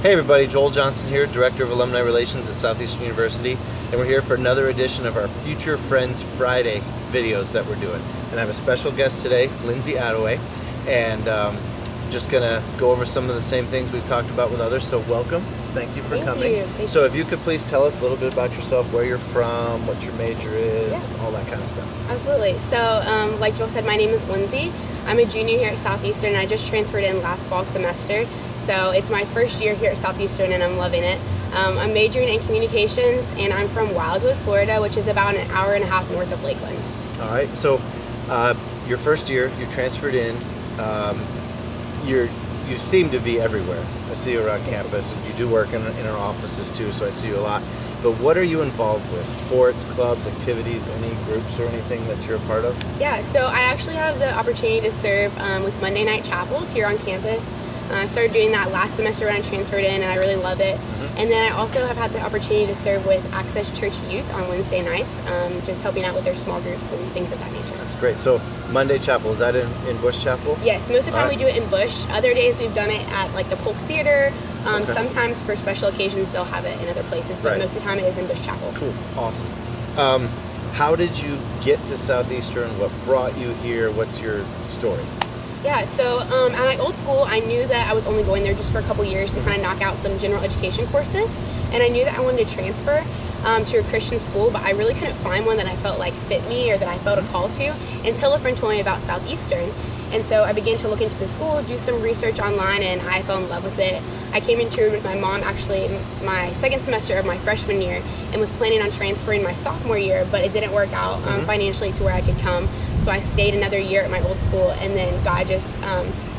Hey everybody, Joel Johnson here, Director of Alumni Relations at Southeastern University, and we're here for another edition of our Future Friends Friday videos that we're doing. And I have a special guest today, Lindsey Attaway, and just gonna go over some of the same things we've talked about with others, so welcome. Thank you for coming. So if you could please tell us a little bit about yourself, where you're from, what your major is, all that kind of stuff. Absolutely. So like Joel said, my name is Lindsey. I'm a junior here at Southeastern, and I just transferred in last fall semester. So it's my first year here at Southeastern, and I'm loving it. I'm majoring in communications, and I'm from Wildwood, Florida, which is about an hour and a half north of Lakeland. All right. So your first year, you transferred in. You seem to be everywhere. I see you around campus, and you do work in our offices too, so I see you a lot. But what are you involved with? Sports, clubs, activities, any groups or anything that you're a part of? Yeah, so I actually have the opportunity to serve with Monday night chapels here on campus. I started doing that last semester when I transferred in, and I really love it. And then I also have had the opportunity to serve with Access Church Youth on Wednesday nights, just helping out with their small groups and things of that nature. That's great. So Monday chapel, is that in Bush Chapel? Yes, most of the time we do it in Bush. Other days we've done it at like the Polk Theater. Sometimes for special occasions they'll have it in other places, but most of the time it is in Bush Chapel. Cool, awesome. How did you get to Southeastern? What brought you here? What's your story? Yeah, so at my old school, I knew that I was only going there just for a couple years to kind of knock out some general education courses, and I knew that I wanted to transfer to a Christian school, but I really couldn't find one that I felt like fit me or that I felt a call to until a friend told me about Southeastern. And so I began to look into the school, do some research online, and I fell in love with it. I came and toured with my mom actually my second semester of my freshman year and was planning on transferring my sophomore year, but it didn't work out financially to where I could come. So I stayed another year at my old school, and then God just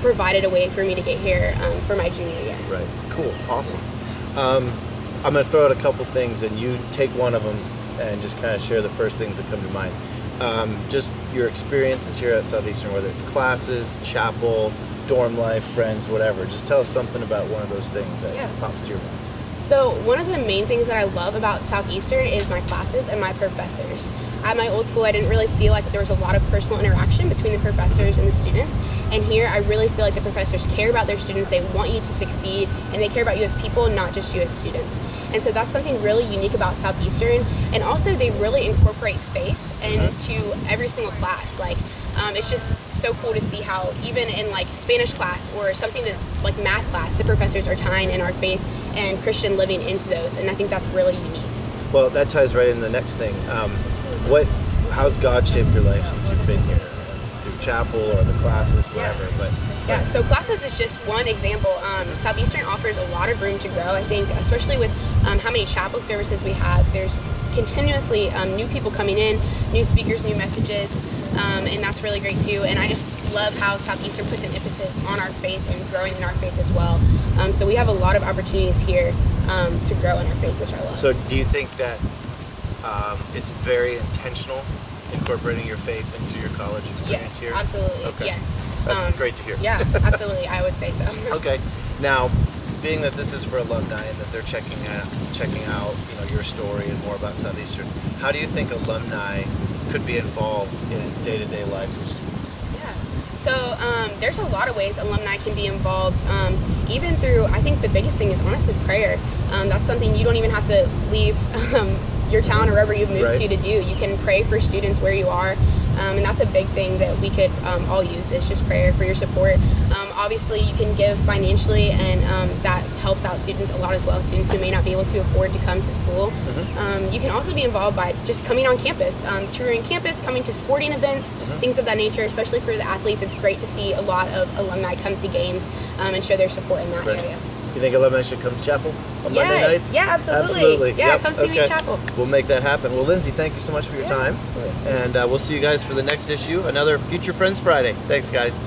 provided a way for me to get here for my junior year. Right, cool, awesome. I'm going to throw out a couple things, and you take one of them and just kind of share the first things that come to mind. Just your experiences here at Southeastern, whether it's classes, chapel, dorm life, friends, whatever. Just tell us something about one of those things that pops to your mind. So one of the main things that I love about Southeastern is my classes and my professors. At my old school, I didn't really feel like there was a lot of personal interaction between the professors and the students. And here, I really feel like the professors care about their students. They want you to succeed, and they care about you as people, not just you as students. And so that's something really unique about Southeastern. And also, they really incorporate faith into every single class. Like, it's just so cool to see how even in like Spanish class or something that like math class, the professors are tying in our faith and Christian living into those. And I think that's really unique. Well, that ties right into the next thing. How's God shaped your life since you've been here? Through chapel or the classes, whatever. Yeah, so classes is just one example. Southeastern offers a lot of room to grow, I think, especially with how many chapel services we have. There's continuously new people coming in, new speakers, new messages, and that's really great too. And I just love how Southeastern puts an emphasis on our faith and growing in our faith as well. So we have a lot of opportunities here to grow in our faith, which I love. So do you think that it's very intentional incorporating your faith into your college experience here? Yes, absolutely. Okay. Yes. That's great to hear. Yeah, absolutely. I would say so. Okay. Now, being that this is for alumni and that they're checking out, your story and more about Southeastern, how do you think alumni could be involved in day-to-day lives of students? Yeah. So there's a lot of ways alumni can be involved, even through, I think the biggest thing is honestly prayer. That's something you don't even have to leave your town or wherever you've moved to do. You can pray for students where you are, and that's a big thing that we could all use. It's just prayer for your support. Obviously, you can give financially, and that helps out students a lot as well, students who may not be able to afford to come to school. You can also be involved by just coming on campus, touring campus, coming to sporting events, things of that nature, especially for the athletes. It's great to see a lot of alumni come to games and show their support in that area. You think alumni should come to chapel on Monday nights? Yeah, absolutely. Yeah, come see me at chapel. We'll make that happen. Well, Lindsey, thank you so much for your time. Absolutely. And we'll see you guys for the next issue, another Future Friends Friday. Thanks, guys.